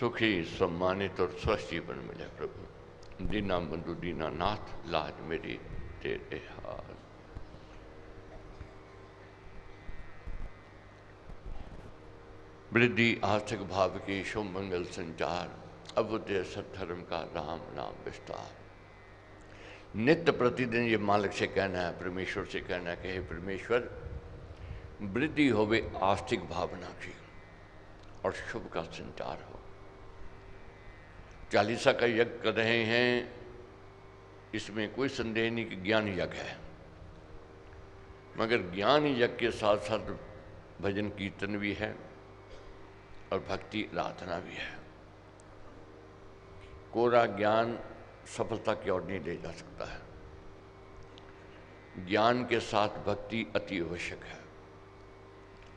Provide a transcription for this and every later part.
सुखी सम्मानित और स्वस्थ जीवन मिले प्रभु। दीना बंधु दीना नाथ लाज मेरी तेरे हाथ। वृद्धि आस्तिक भाव की शुभ मंगल संचार, अबुद्ध सत्धर्म का राम नाम विस्तार। नित्य प्रतिदिन ये मालिक से कहना है, परमेश्वर से कहना है कि हे परमेश्वर, वृद्धि होवे आस्तिक भावना की और शुभ का संचार हो। चालीसा का यज्ञ कर रहे हैं, इसमें कोई संदेह नहीं कि ज्ञान यज्ञ है, मगर ज्ञान यज्ञ के साथ साथ भजन कीर्तन भी है और भक्ति आराधना भी है। कोरा ज्ञान सफलता की ओर नहीं ले जा सकता है। ज्ञान के साथ भक्ति अति आवश्यक है,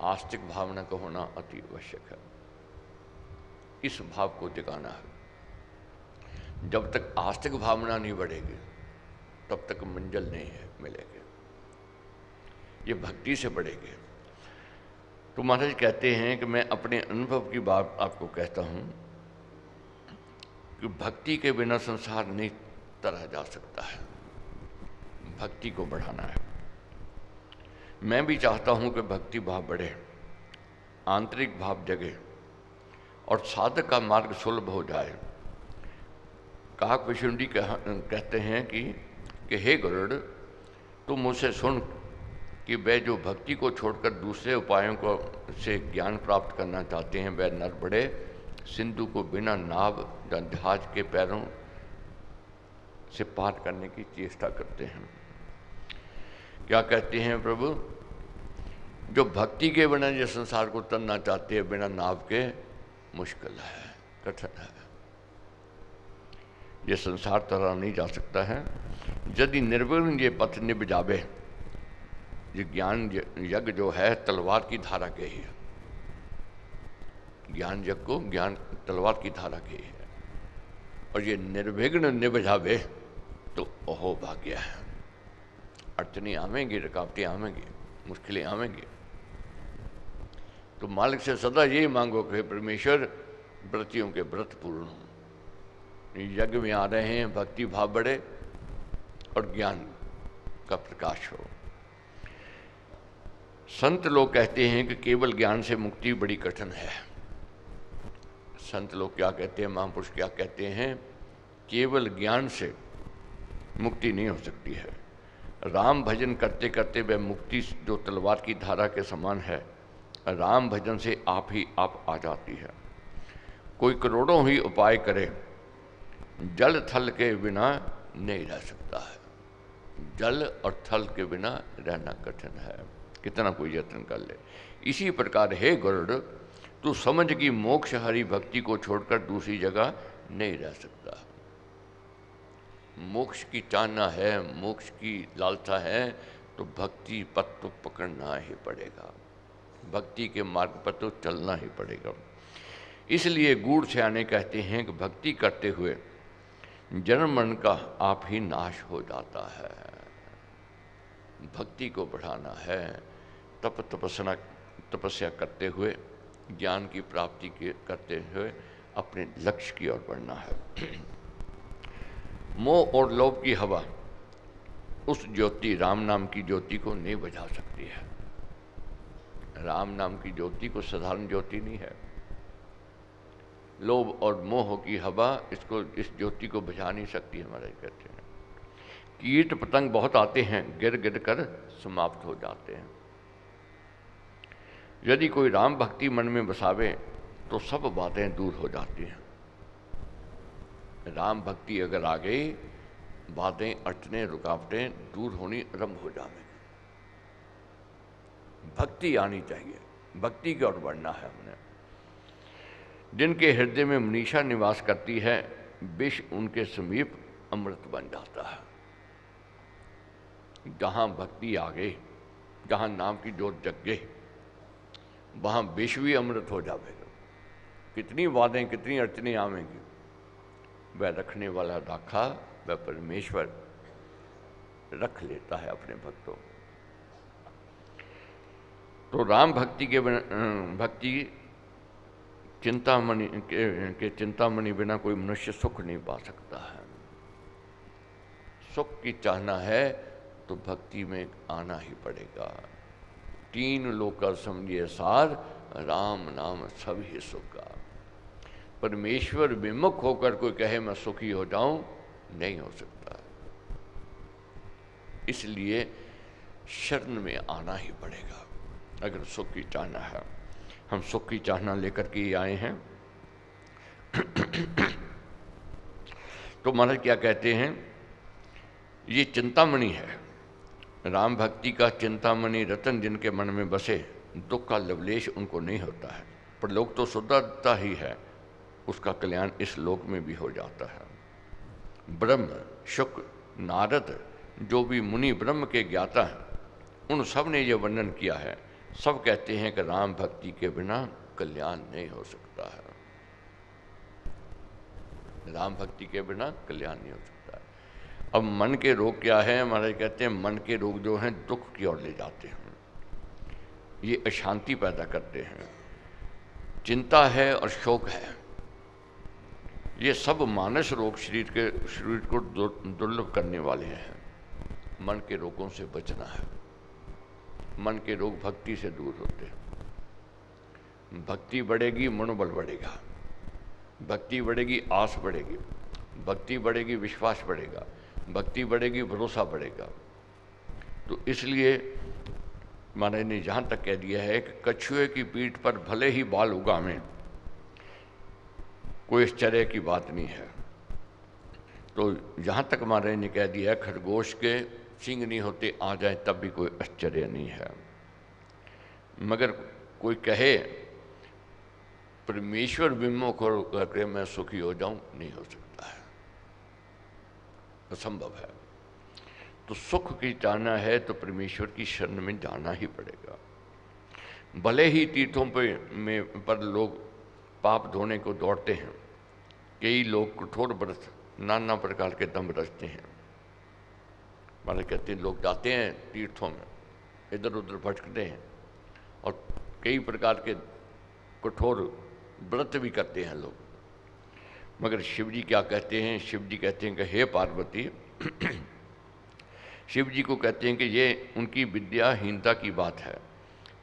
आस्तिक भावना का होना अति आवश्यक है। इस भाव को दिखाना है। जब तक आस्तिक भावना नहीं बढ़ेगी तब तक मंजिल नहीं है मिलेगी, ये भक्ति से बढ़ेगी। तो महाराज कहते हैं कि मैं अपने अनुभव की बात आपको कहता हूँ कि भक्ति के बिना संसार नहीं तरा जा सकता है। भक्ति को बढ़ाना है। मैं भी चाहता हूँ कि भक्ति भाव बढ़े, आंतरिक भाव जगे और साधक का मार्ग सुलभ हो जाए। काक विशुंडी कहते हैं कि हे गरुड़, तुम मुझसे सुन कि वह जो भक्ति को छोड़कर दूसरे उपायों को से ज्ञान प्राप्त करना चाहते हैं, वह नर बड़े सिंधु को बिना नाव या जहाज के पैरों से पार करने की चेष्टा करते हैं। क्या कहते हैं प्रभु? जो भक्ति के बिना ये संसार को तरना चाहते हैं बिना नाव के, मुश्किल है, कठिन है। ये संसार तरा नहीं जा सकता है। यदि निर्विघ्न ये पथ निभ जावे, ये ज्ञान यज्ञ जो है तलवार की धारा के ही है। ज्ञान यज्ञ को ज्ञान तलवार की धारा के ही है, और ये निर्विघ्न निभ जावे तो ओहो भाग्य है। अड़चने आवेंगी, रुकावटें आवेंगी, मुश्किलें आवेंगी। तो मालिक से सदा यही मांगो कि परमेश्वर व्रतियों के व्रत पूर्ण हो। यज्ञ में आ रहे हैं, भक्ति भाव बढ़े और ज्ञान का प्रकाश हो। संत लोग कहते हैं कि केवल ज्ञान से मुक्ति बड़ी कठिन है। संत लोग क्या कहते हैं, महापुरुष क्या कहते हैं? केवल ज्ञान से मुक्ति नहीं हो सकती है। राम भजन करते करते वह मुक्ति जो तलवार की धारा के समान है, राम भजन से आप ही आप आ जाती है। कोई करोड़ों ही उपाय करे, जल थल के बिना नहीं रह सकता है। जल और थल के बिना रहना कठिन है, कितना कोई यत्न कर ले। इसी प्रकार हे गरुड़, तू समझ कि मोक्ष हरि भक्ति को छोड़कर दूसरी जगह नहीं रह सकता। मोक्ष की चाहना है, मोक्ष की लालसा है, तो भक्ति पथ तो पकड़ना ही पड़ेगा, भक्ति के मार्ग पर तो चलना ही पड़ेगा। इसलिए गूढ़ सियाने कहते हैं कि भक्ति करते हुए जन्म मरण का आप ही नाश हो जाता है। भक्ति को बढ़ाना है, तपस्या करते हुए, ज्ञान की प्राप्ति करते हुए अपने लक्ष्य की ओर बढ़ना है। मोह और लोभ की हवा उस ज्योति, राम नाम की ज्योति को नहीं बुझा सकती है। राम नाम की ज्योति को साधारण ज्योति नहीं है। लोभ और मोह की हवा इस ज्योति को बुझा नहीं सकती। हमारे कहते हैं कीट पतंग बहुत आते हैं, गिर गिर कर समाप्त हो जाते हैं। यदि कोई राम भक्ति मन में बसावे तो सब बातें दूर हो जाती हैं। राम भक्ति अगर आ गई, बातें, अड़चने, रुकावटें दूर होनी आरंभ हो जाएंगी। भक्ति आनी चाहिए, भक्ति की ओर बढ़ना है हमने। जिनके हृदय में मनीषा निवास करती है, विष उनके समीप अमृत बन जाता है। जहाँ भक्ति आ गई, जहाँ नाम की जोत जग गई, वहाँ विष भी अमृत हो जाएगा। कितनी बातें, कितनी अड़चने आवेंगी, वह रखने वाला राखा, वह परमेश्वर रख लेता है अपने भक्तों। तो राम भक्ति चिंतामणि बिना कोई मनुष्य सुख नहीं पा सकता है। सुख की चाहना है तो भक्ति में आना ही पड़ेगा। तीन लोक का समझिए सार, राम नाम सब ही सुख का। परमेश्वर विमुख होकर कोई कहे मैं सुखी हो जाऊं, नहीं हो सकता। इसलिए शरण में आना ही पड़ेगा अगर सुख की चाहना है। हम सुख की चाहना लेकर के आए हैं। तो महाराज क्या कहते हैं, ये चिंतामणि है, राम भक्ति का चिंतामणि रतन जिनके मन में बसे, दुख का लवलेश उनको नहीं होता है। पर लोग तो शुद्धता ही है, उसका कल्याण इस लोक में भी हो जाता है। ब्रह्म, शुक्र, नारद, जो भी मुनि ब्रह्म के ज्ञाता हैं, उन सब ने यह वर्णन किया है। सब कहते हैं कि राम भक्ति के बिना कल्याण नहीं हो सकता है। राम भक्ति के बिना कल्याण नहीं हो सकता है। अब मन के रोग क्या है, महाराज कहते हैं मन के रोग जो हैं दुख की ओर ले जाते हैं, ये अशांति पैदा करते हैं। चिंता है और शोक है, ये सब मानस रोग शरीर को दुर्लभ करने वाले हैं। मन के रोगों से बचना है। मन के रोग भक्ति से दूर होते हैं। भक्ति बढ़ेगी, मनोबल बढ़ेगा। भक्ति बढ़ेगी, आस बढ़ेगी। भक्ति बढ़ेगी, विश्वास बढ़ेगा। भक्ति बढ़ेगी, भरोसा बढ़ेगा। तो इसलिए महाराज ने जहाँ तक कह दिया है कि कछुए की पीठ पर भले ही बाल उगामें, कोई आश्चर्य की बात नहीं है। तो जहाँ तक महाराज ने कह दिया है खरगोश के सिंग नहीं होते आ जाए तब भी कोई आश्चर्य नहीं है। मगर कोई कहे परमेश्वर विमुख करके मैं सुखी हो जाऊं, नहीं हो सकता है, असंभव है। तो सुख की चाहना है तो परमेश्वर की शरण में जाना ही पड़ेगा। भले ही तीर्थों पर लोग पाप धोने को दौड़ते हैं, कई लोग कठोर व्रत नाना प्रकार के दम रचते हैं। माने कहते हैं लोग जाते हैं तीर्थों में, इधर उधर भटकते हैं और कई प्रकार के कठोर व्रत भी करते हैं लोग। मगर शिव जी क्या कहते हैं, शिव जी कहते हैं कि हे पार्वती, शिव जी को कहते हैं कि ये उनकी विद्याहीनता की बात है।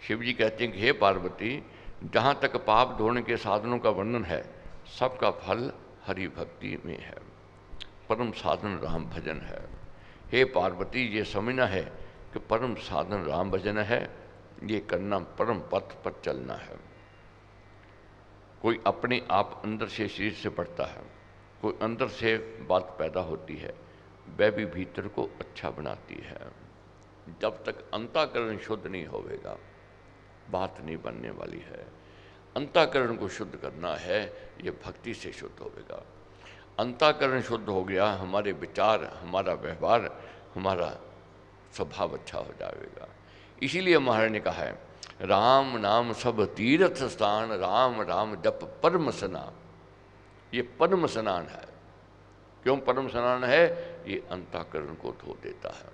शिव जी कहते हैं कि हे पार्वती, जहाँ तक पाप धोने के साधनों का वर्णन है, सबका फल हरि भक्ति में है। परम साधन राम भजन है। हे पार्वती, ये समझना है कि परम साधन राम भजन है, ये करना परम पथ पर चलना है। कोई अपने आप अंदर से शरीर से बढ़ता है, कोई अंदर से बात पैदा होती है, वह भी भीतर को अच्छा बनाती है। जब तक अंतःकरण शुद्ध नहीं होगा, बात नहीं बनने वाली है। अंतःकरण को शुद्ध करना है, ये भक्ति से शुद्ध होगा। अंतःकरण शुद्ध हो गया, हमारे विचार, हमारा व्यवहार, हमारा स्वभाव अच्छा हो जाएगा। इसीलिए महाराज ने कहा है राम नाम सब तीर्थ स्थान, राम राम जप परम स्नान। ये परम स्नान है। क्यों परम स्नान है? ये अंतःकरण को धो देता है,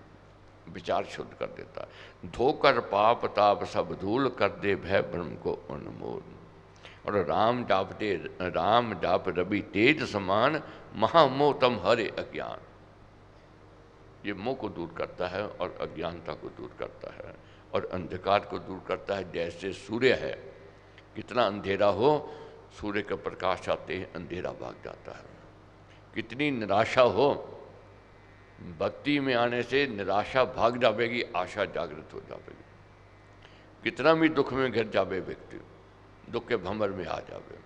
विचार शुद्ध कर देता है। धोकर पाप ताप सब धूल कर दे भय ब्रह्म को उन्मूल। और राम जाप रवि तेज समान, महामोह तम हरे अज्ञान। ये मोह को दूर करता है और अज्ञानता को दूर करता है और अंधकार को दूर करता है। जैसे सूर्य है, कितना अंधेरा हो, सूर्य का प्रकाश आते ही अंधेरा भाग जाता है। कितनी निराशा हो, भक्ति में आने से निराशा भाग जाएगी, आशा जागृत हो जाएगी। कितना भी दुख में घिर जावे व्यक्ति, दुख के भंवर में आ जावे।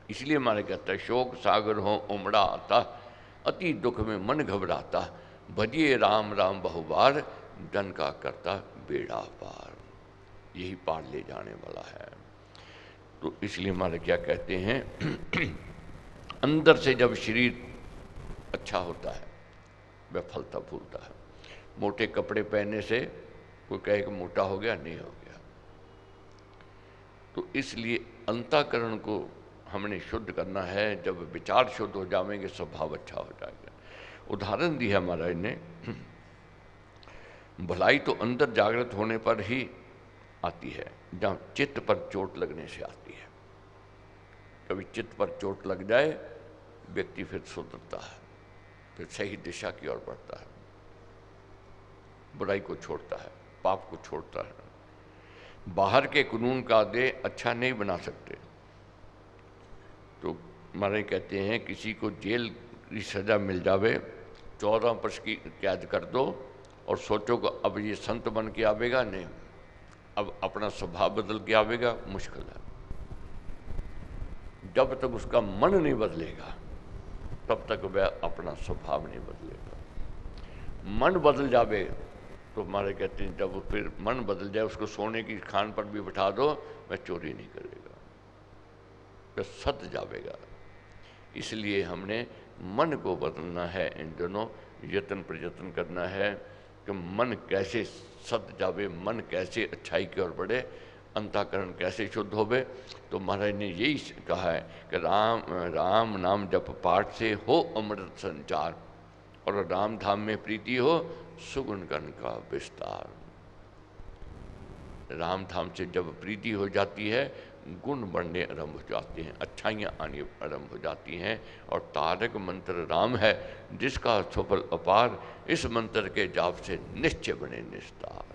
इसलिए हमारे कहता है शोक सागर हो उमड़ा आता, अति दुख में मन घबराता, भजिए राम राम बहुबार, जन का करता बेड़ा पार। यही पार ले जाने वाला है। तो इसलिए हमारे क्या कहते हैं अंदर से जब शरीर अच्छा होता है वह फलता फूलता है। मोटे कपड़े पहनने से कोई कहे कि मोटा हो गया, नहीं हो गया। तो इसलिए अंतःकरण को हमने शुद्ध करना है। जब विचार शुद्ध हो जाएंगे, स्वभाव अच्छा हो जाएगा। उदाहरण दी है महाराज ने, भलाई तो अंदर जागृत होने पर ही आती है, जहाँ चित्त पर चोट लगने से आती है। कभी चित्त पर चोट लग जाए, व्यक्ति फिर सुधरता है, फिर सही दिशा की ओर बढ़ता है, बुराई को छोड़ता है, पाप को छोड़ता है। बाहर के कानून का दे अच्छा नहीं बना सकते। तो महाराज कहते हैं किसी को जेल की सज़ा मिल जावे, 14 वर्ष की कैद कर दो और सोचो कि अब ये संत बन के आवेगा, नहीं, अब अपना स्वभाव बदल के आवेगा, मुश्किल है। जब तक उसका मन नहीं बदलेगा तब तक वह अपना स्वभाव नहीं बदलेगा। मन बदल जावे तो हमारे कहते हैं जब फिर मन बदल जाए, उसको सोने की खान पर भी बिठा दो, वह चोरी नहीं करेगा, वह सत जावेगा। इसलिए हमने मन को बदलना है, इन दोनों यत्न प्रयत्न करना है कि मन कैसे सत जावे, मन कैसे अच्छाई की ओर बढ़े, अंतःकरण कैसे शुद्ध होवे। तो महाराज ने यही कहा है कि राम राम नाम जप पाठ से हो अमृत संचार, और राम धाम में प्रीति हो सुगुण गण का विस्तार। राम धाम से जब प्रीति हो जाती है, गुण बढ़ने आरंभ हो जाते हैं, अच्छाइयाँ आनी आरंभ हो जाती हैं। और तारक मंत्र राम है जिसका सफल अपार, इस मंत्र के जाप से निश्चय बने निस्तार।